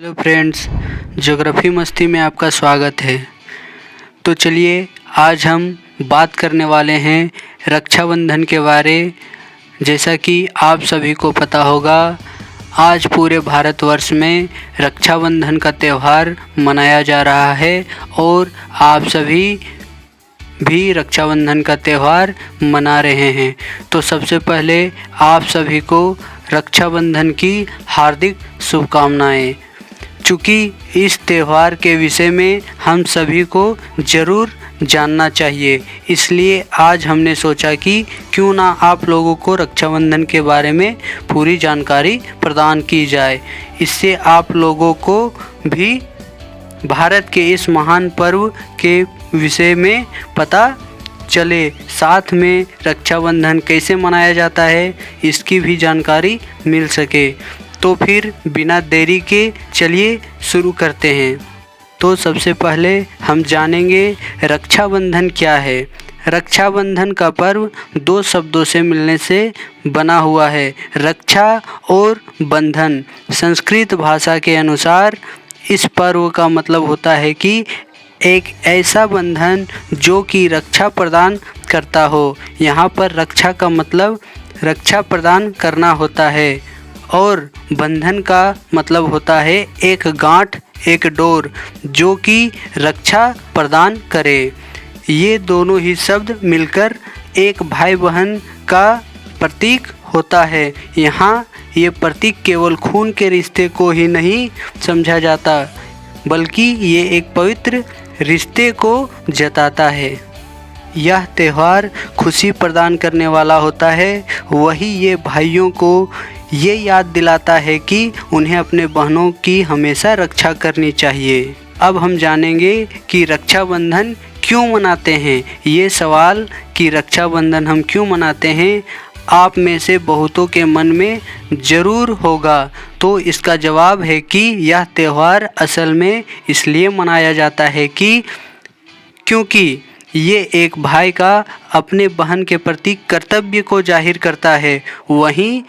Hello friends, geography मस्ती में आपका स्वागत है। तो चलिए आज हम बात करने वाले हैं रक्षाबंधन के बारे। जैसा कि आप सभी को पता होगा, आज पूरे भारतवर्ष में रक्षाबंधन का त्यौहार मनाया जा रहा है और आप सभी भी रक्षाबंधन का त्यौहार मना रहे हैं। तो सबसे पहले आप सभी को रक्षाबंधन की हार्दिक शुभकामनाएं। चूँकि इस त्यौहार के विषय में हम सभी को ज़रूर जानना चाहिए, इसलिए आज हमने सोचा कि क्यों ना आप लोगों को रक्षाबंधन के बारे में पूरी जानकारी प्रदान की जाए। इससे आप लोगों को भी भारत के इस महान पर्व के विषय में पता चले, साथ में रक्षाबंधन कैसे मनाया जाता है इसकी भी जानकारी मिल सके। तो फिर बिना देरी के चलिए शुरू करते हैं। तो सबसे पहले हम जानेंगे रक्षाबंधन क्या है। रक्षाबंधन का पर्व दो शब्दों से मिलने से बना हुआ है, रक्षा और बंधन। संस्कृत भाषा के अनुसार इस पर्व का मतलब होता है कि एक ऐसा बंधन जो कि रक्षा प्रदान करता हो। यहाँ पर रक्षा का मतलब रक्षा प्रदान करना होता है और बंधन का मतलब होता है एक गांठ, एक डोर जो कि रक्षा प्रदान करे। ये दोनों ही शब्द मिलकर एक भाई बहन का प्रतीक होता है। यहाँ ये प्रतीक केवल खून के रिश्ते को ही नहीं समझा जाता, बल्कि ये एक पवित्र रिश्ते को जताता है। यह त्यौहार खुशी प्रदान करने वाला होता है, वही ये भाइयों को ये याद दिलाता है कि उन्हें अपने बहनों की हमेशा रक्षा करनी चाहिए। अब हम जानेंगे कि रक्षाबंधन क्यों मनाते हैं। ये सवाल कि रक्षाबंधन हम क्यों मनाते हैं आप में से बहुतों के मन में ज़रूर होगा। तो इसका जवाब है कि यह त्यौहार असल में इसलिए मनाया जाता है कि क्योंकि ये एक भाई का अपने बहन के प्रति कर्तव्य को जाहिर करता है। वहीं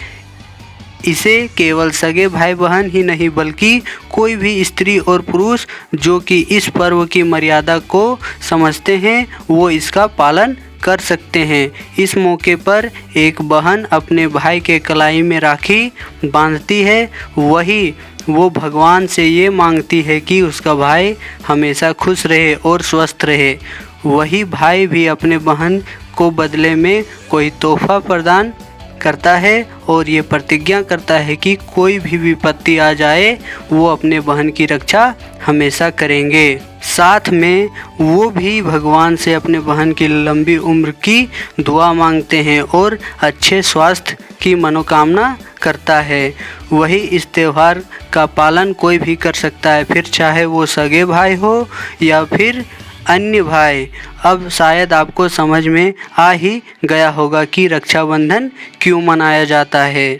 इसे केवल सगे भाई बहन ही नहीं बल्कि कोई भी स्त्री और पुरुष जो कि इस पर्व की मर्यादा को समझते हैं वो इसका पालन कर सकते हैं। इस मौके पर एक बहन अपने भाई के कलाई में राखी बांधती है, वही वो भगवान से ये मांगती है कि उसका भाई हमेशा खुश रहे और स्वस्थ रहे। वही भाई भी अपने बहन को बदले में कोई तोहफा प्रदान करता है और ये प्रतिज्ञा करता है कि कोई भी विपत्ति आ जाए वो अपने बहन की रक्षा हमेशा करेंगे। साथ में वो भी भगवान से अपने बहन की लंबी उम्र की दुआ मांगते हैं और अच्छे स्वास्थ्य की मनोकामना करता है। वही इस त्यौहार का पालन कोई भी कर सकता है, फिर चाहे वो सगे भाई हो या फिर अन्य भाई। अब शायद आपको समझ में आ ही गया होगा कि रक्षाबंधन क्यों मनाया जाता है।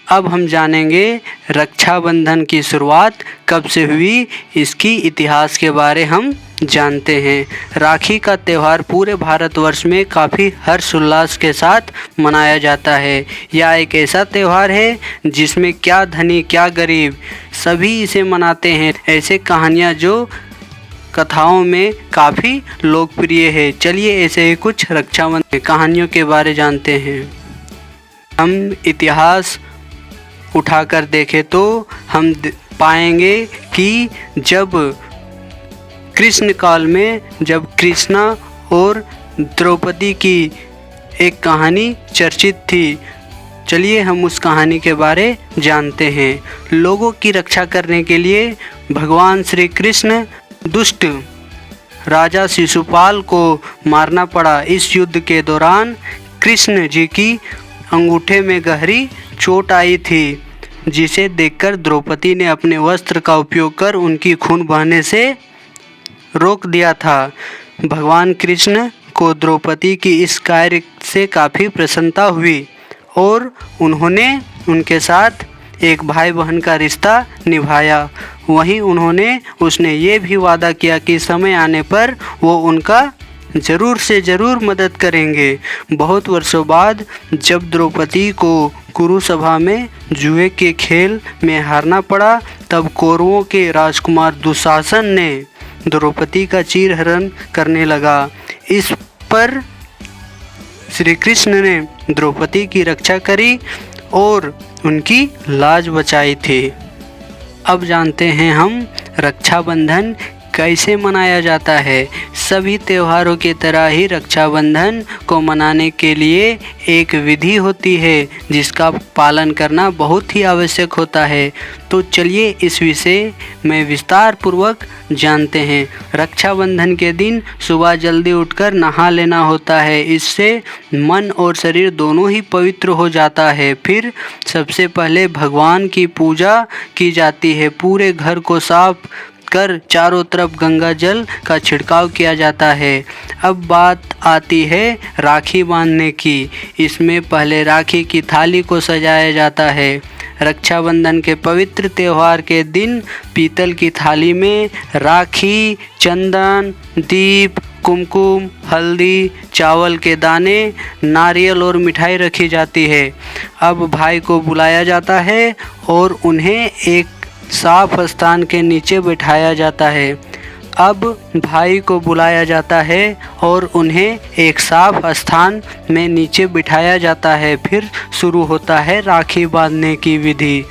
अब हम जानेंगे रक्षाबंधन की शुरुआत कब से हुई, इसकी इतिहास के बारे हम जानते हैं। राखी का त्यौहार पूरे भारतवर्ष में काफ़ी हर्षोल्लास के साथ मनाया जाता है। यह एक ऐसा त्यौहार है जिसमें क्या धनी क्या गरीब सभी इसे मनाते हैं। ऐसे कहानियाँ जो कथाओं में काफ़ी लोकप्रिय है। चलिए ऐसे ही कुछ रक्षाबंधन कहानियों के बारे जानते हैं। हम इतिहास उठाकर देखें तो हम पाएंगे कि जब कृष्ण काल में जब कृष्णा और द्रौपदी की एक कहानी चर्चित थी। चलिए हम उस कहानी के बारे जानते हैं। लोगों की रक्षा करने के लिए भगवान श्री कृष्ण दुष्ट राजा शिशुपाल को मारना पड़ा। इस युद्ध के दौरान कृष्ण जी की अंगूठे में गहरी चोट आई थी, जिसे देखकर द्रौपदी ने अपने वस्त्र का उपयोग कर उनकी खून बहने से रोक दिया था। भगवान कृष्ण को द्रौपदी की इस कार्य से काफ़ी प्रसन्नता हुई और उन्होंने उनके साथ एक भाई बहन का रिश्ता निभाया। वहीं उसने ये भी वादा किया कि समय आने पर वो उनका ज़रूर से ज़रूर मदद करेंगे। बहुत वर्षों बाद जब द्रौपदी को कुरुसभा में जुए के खेल में हारना पड़ा, तब कौरवों के राजकुमार दुशासन ने द्रौपदी का चीरहरण करने लगा। इस पर श्री कृष्ण ने द्रौपदी की रक्षा करी और उनकी लाज बचाई थी। अब जानते हैं हम रक्षाबंधन कैसे मनाया जाता है। सभी त्योहारों की तरह ही रक्षाबंधन को मनाने के लिए एक विधि होती है जिसका पालन करना बहुत ही आवश्यक होता है। तो चलिए इस विषय में विस्तार पूर्वक जानते हैं। रक्षाबंधन के दिन सुबह जल्दी उठकर नहा लेना होता है। इससे मन और शरीर दोनों ही पवित्र हो जाता है। फिर सबसे पहले भगवान की पूजा की जाती है। पूरे घर को साफ कर चारों तरफ गंगा जल का छिड़काव किया जाता है। अब बात आती है राखी बांधने की। इसमें पहले राखी की थाली को सजाया जाता है। रक्षाबंधन के पवित्र त्यौहार के दिन पीतल की थाली में राखी, चंदन, दीप, कुमकुम, हल्दी, चावल के दाने, नारियल और मिठाई रखी जाती है। अब भाई को बुलाया जाता है और उन्हें एक साफ स्थान के नीचे बिठाया जाता है। अब भाई को बुलाया जाता है और उन्हें एक साफ स्थान में नीचे बिठाया जाता है। फिर शुरू होता है राखी बांधने की विधि।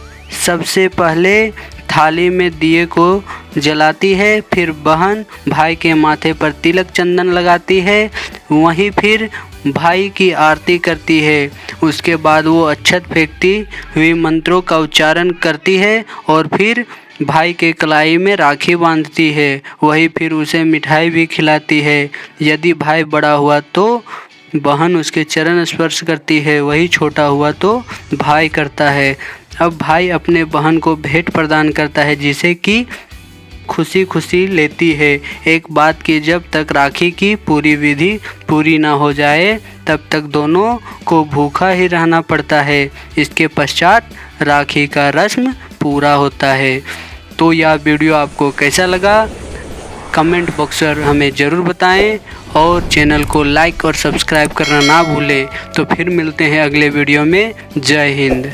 सबसे पहले थाली में दिए को जलाती है। फिर बहन भाई के माथे पर तिलक चंदन लगाती है। वहीं फिर भाई की आरती करती है। उसके बाद वो अक्षत फेंकती हुई मंत्रों का उच्चारण करती है और फिर भाई के कलाई में राखी बांधती है। वही फिर उसे मिठाई भी खिलाती है। यदि भाई बड़ा हुआ तो बहन उसके चरण स्पर्श करती है, वही छोटा हुआ तो भाई करता है। अब भाई अपने बहन को भेंट प्रदान करता है जिसे कि खुशी खुशी लेती है। एक बात की, जब तक राखी की पूरी विधि पूरी ना हो जाए तब तक दोनों को भूखा ही रहना पड़ता है। इसके पश्चात राखी का रस्म पूरा होता है। तो यह वीडियो आपको कैसा लगा कमेंट बॉक्स पर हमें ज़रूर बताएं और चैनल को लाइक और सब्सक्राइब करना ना भूलें। तो फिर मिलते हैं अगले वीडियो में। जय हिंद।